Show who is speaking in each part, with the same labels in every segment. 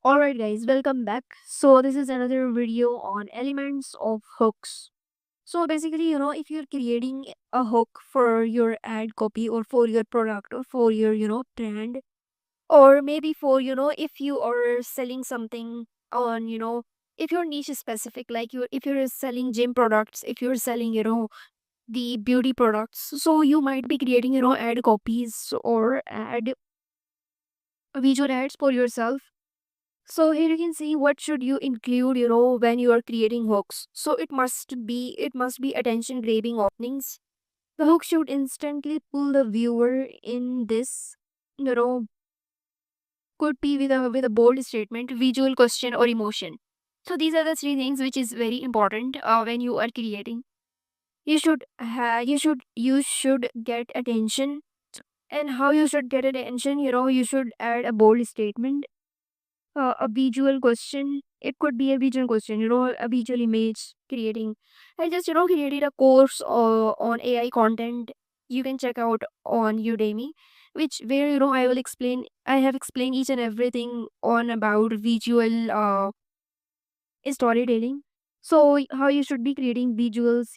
Speaker 1: Alright guys, welcome back. So this is another video on elements of hooks. So basically, if you're creating a hook for your ad copy or for your product or for your, brand, or maybe for, if you are selling something on, if your niche is specific, like if you're selling gym products, if you're selling, the beauty products, so you might be creating, ad copies or ad visual ads for yourself. So here you can see what should you include, when you are creating hooks. So it must be attention grabbing openings. The hook should instantly pull the viewer in. This, you know, could be with a bold statement, visual question, or emotion. So these are the three things which is very important when you are creating. You should get attention. And how you should get attention, you should add a bold statement, a visual question. It could be a visual question, a visual image creating. I just, created a course on AI content. You can check out on Udemy, which where, I have explained each and everything on about visual storytelling. So how you should be creating visuals,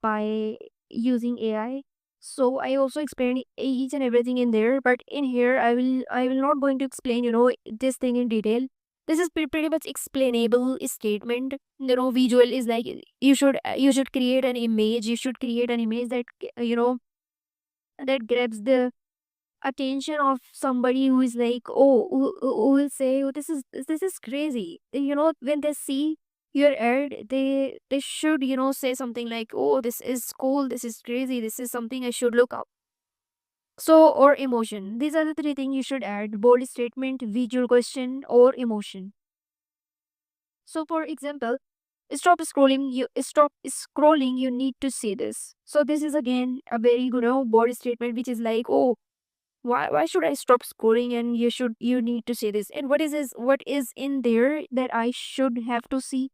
Speaker 1: by using AI. So I also explained each and everything in there, but in here I will not going to explain, this thing in detail. This is pretty much explainable statement. Visual is like you should create an image. You should create an image that that grabs the attention of somebody who is like, oh, who will say, oh, this is crazy. When they see your ad, they should, say something like, oh, this is cool, this is crazy, this is something I should look up. So, or emotion. These are the three things you should add: bold statement, visual question, or emotion. So for example, stop scrolling, you need to see this. So this is again a very good, bold statement, which is like, oh, why should I stop scrolling, and you need to say this, and what is in there that I should have to see.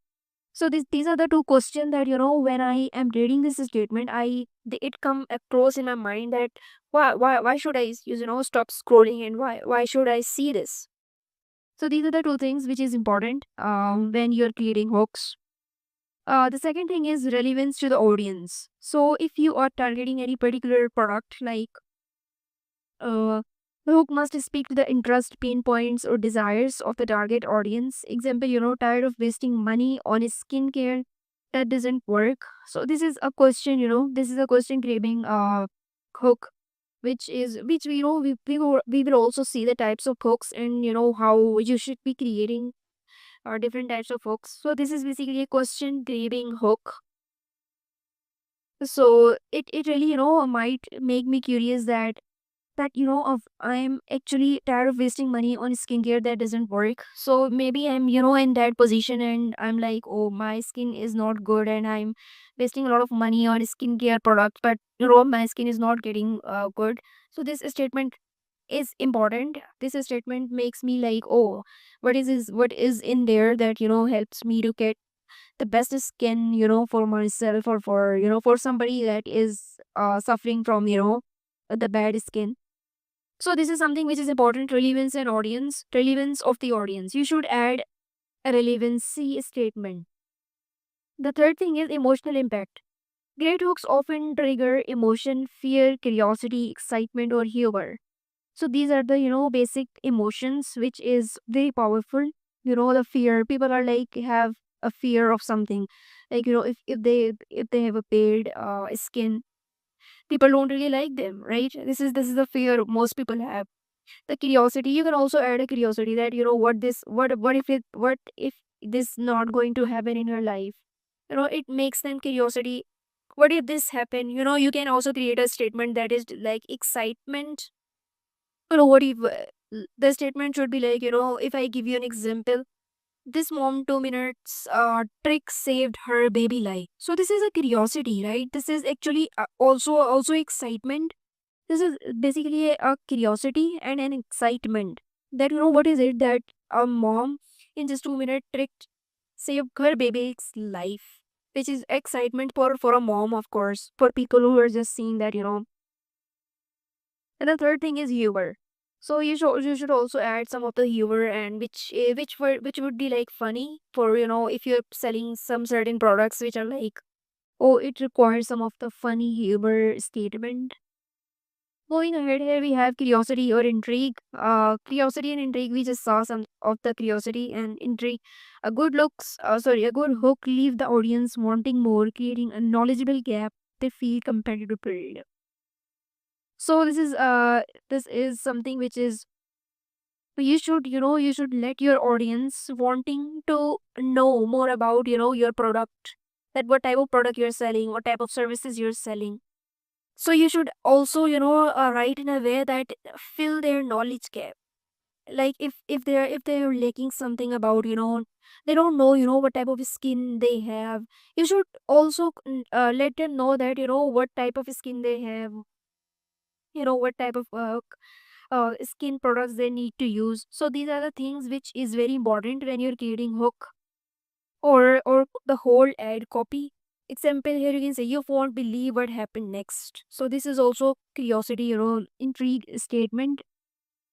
Speaker 1: So these are the two questions that, when I am reading this statement, it come across in my mind that why should I, stop scrolling, and why should I see this. So these are the two things which is important when you're creating hooks. The second thing is relevance to the audience. So if you are targeting any particular product, like Uh, the hook must speak to the interest, pain points, or desires of the target audience. Example, tired of wasting money on skincare that doesn't work. So this is a question, this is a question craving hook, which we will also see the types of hooks, and how you should be creating different types of hooks. So this is basically a question craving hook. So it really, might make me curious that of I'm actually tired of wasting money on skincare that doesn't work. So maybe I'm, in that position, and I'm like, oh, my skin is not good, and I'm wasting a lot of money on skincare product, but my skin is not getting good. So this statement is important. This statement makes me like, oh, what is in there that, helps me to get the best skin, for myself, or for, for somebody that is suffering from, the bad skin. So this is something which is important: relevance and audience, relevance of the audience. You should add a relevancy statement. The third thing is emotional impact. Great hooks often trigger emotion, fear, curiosity, excitement, or humor. So these are the, basic emotions, which is very powerful. The fear. People are like have a fear of something. Like, if they have a paid skin, people don't really like them, right? This is the fear most people have. The curiosity, you can also add a curiosity that, what if this not going to happen in your life. It makes them curiosity. What if this happen? You can also create a statement that is like excitement. What if the statement should be like, if I give you an example, this mom 2 minutes trick saved her baby life. So this is a curiosity, right? This is actually also excitement. This is basically a curiosity and an excitement that, what is it that a mom in just 2 minute tricked saved her baby's life, which is excitement for a mom, of course, for people who are just seeing that. And the third thing is humor. So you should also add some of the humor, and which would be like funny for, if you're selling some certain products which are like, oh, it requires some of the funny humor statement. Going ahead, here we have curiosity or intrigue. Curiosity and intrigue, we just saw some of the curiosity and intrigue. A good hook leave the audience wanting more, creating a knowledgeable gap they feel compelled to build. So this is something which is, you should let your audience wanting to know more about, your product, that what type of product you're selling, what type of services you're selling. So you should also, write in a way that fill their knowledge gap. Like if they're lacking something about, they don't know, what type of skin they have. You should also let them know that, what type of skin they have, what type of skin products they need to use. So these are the things which is very important when you're creating hook, or the whole ad copy. Example, here you can say, you won't believe what happened next. So this is also curiosity, intrigue statement.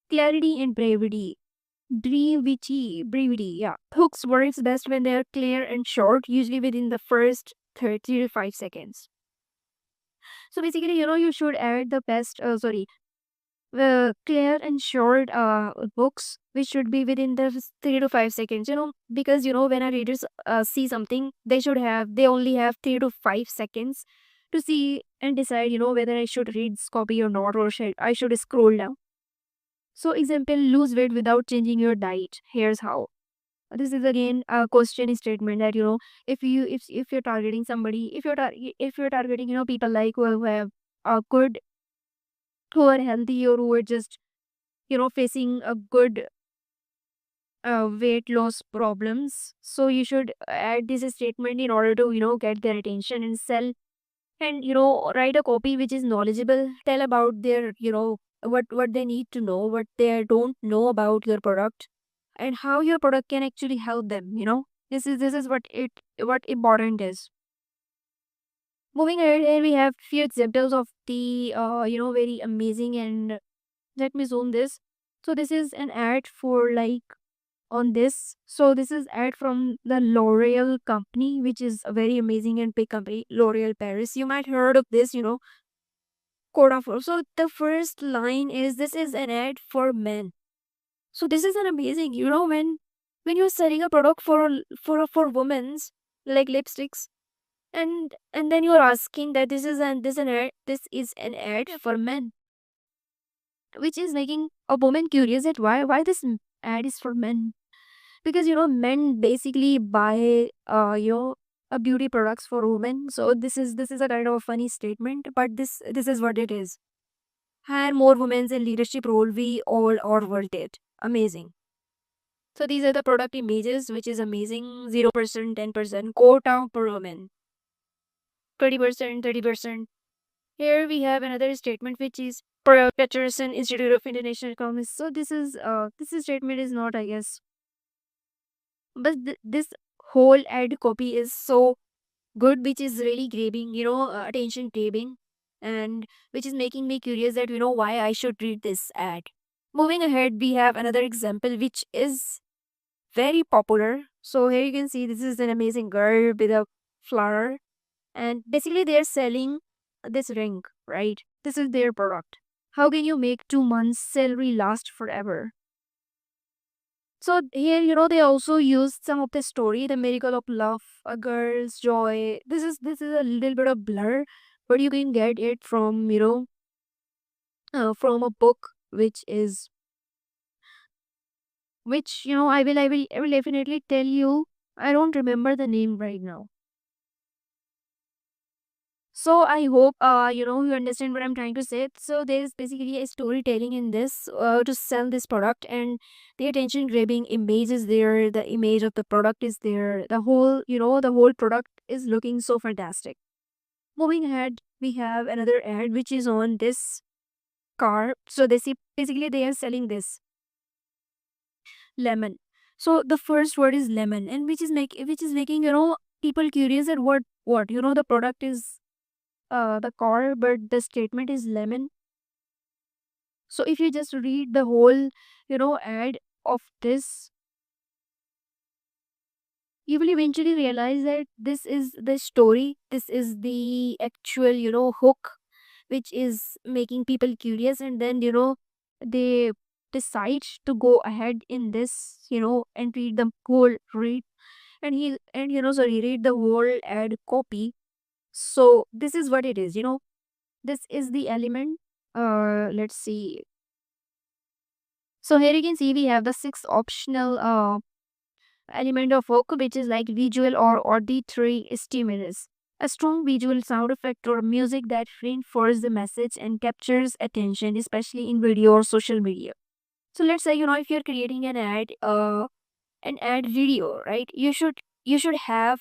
Speaker 1: Clarity and brevity. Brevity, yeah. Hooks works best when they are clear and short, usually within the first 30 to 5 seconds. So basically, you should add the best, clear and short books, which should be within the 3 to 5 seconds, because when our readers see something, they only have 3 to 5 seconds to see and decide, whether I should read this copy or not, or I should scroll down. So example, lose weight without changing your diet. Here's how. This is again a question statement that, if you're targeting somebody, if you're targeting, people like who have a good, who are healthy, or who are just, facing a good weight loss problems. So you should add this statement in order to, get their attention and sell. And, write a copy which is knowledgeable. Tell about their, what they need to know, what they don't know about your product, and how your product can actually help them. This is what important is. Moving ahead, here we have few examples of the, very amazing, and let me zoom this. So this is an ad for like, on this. So this is ad from the L'Oreal company, which is a very amazing and big company, L'Oreal Paris. You might heard of this, Coda for. So the first line is, this is an ad for men. So this is an amazing, when you're selling a product for women's, like lipsticks, and then you're asking that this is an ad for men, which is making a woman curious that why this ad is for men. Because men basically buy a beauty products for women. So this is a kind of a funny statement, but this is what it is. Hire more women in leadership role, we all are worth it. Amazing. So these are the product images, which is amazing. 0%, 10%, quota per woman, 20%, 30%. Here we have another statement, which is Peterson Institute of International Economics. So this statement is not, I guess, but this whole ad copy is so good, which is really grabbing, attention grabbing, and which is making me curious that, why I should read this ad. Moving ahead, we have another example which is very popular. So here you can see, this is an amazing girl with a flower, and basically they're selling this ring, right? This is their product. How can you make 2 months salary last forever? So here, they also used some of the story, the miracle of love, a girl's joy. This is a little bit of blur, but you can get it from, from a book, which, I will definitely tell you. I don't remember the name right now. So I hope, you understand what I'm trying to say. So there's basically a storytelling in this, to sell this product, and the attention grabbing image is there. The image of the product is there. The whole product is looking so fantastic. Moving ahead, we have another ad which is on this car. So basically they are selling this lemon. So the first word is lemon, and which is making, people curious at what the product is, the car, but the statement is lemon. So if you just read the whole, ad of this, you will eventually realize that this is the story, this is the actual, hook, which is making people curious, and then, they decide to go ahead in this, and read the whole read and he and sorry, read the whole ad copy. So this is what it is, this is the element. Let's see. So here you can see we have the sixth optional element of hook, which is like visual or auditory stimulus. A strong visual sound effect or music that reinforces the message and captures attention, especially in video or social media. So let's say, if you're creating an ad video, right? You should have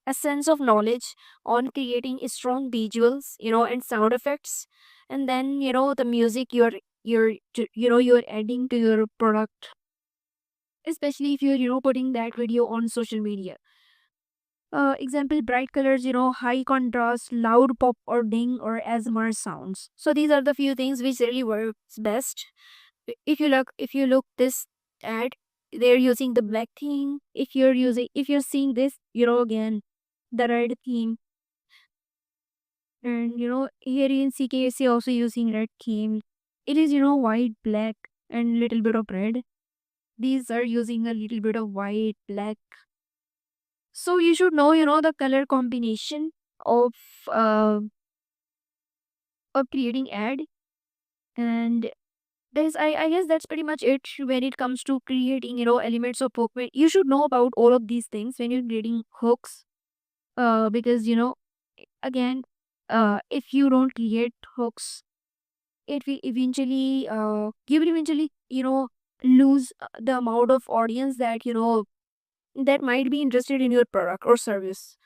Speaker 1: a sense of knowledge on creating strong visuals, and sound effects, and then, the music you're adding to your product, especially if you're, putting that video on social media. Example, bright colors, high contrast, loud pop or ding or ASMR sounds. So these are the few things which really works best. If you look this ad, they're using the black theme. If you're seeing this, again, the red theme. And here in CKC also using red theme. It is, white, black, and little bit of red. These are using a little bit of white, black. So you should know, the color combination of uh of creating ad. And I guess that's pretty much it when it comes to creating, elements of hook. You should know about all of these things when you're creating hooks. Because again, if you don't create hooks, it will eventually you will eventually, lose the amount of audience that, that might be interested in your product or service.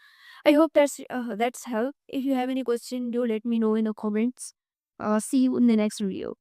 Speaker 1: I hope that's help. If you have any question, do let me know in the comments. See you in the next video.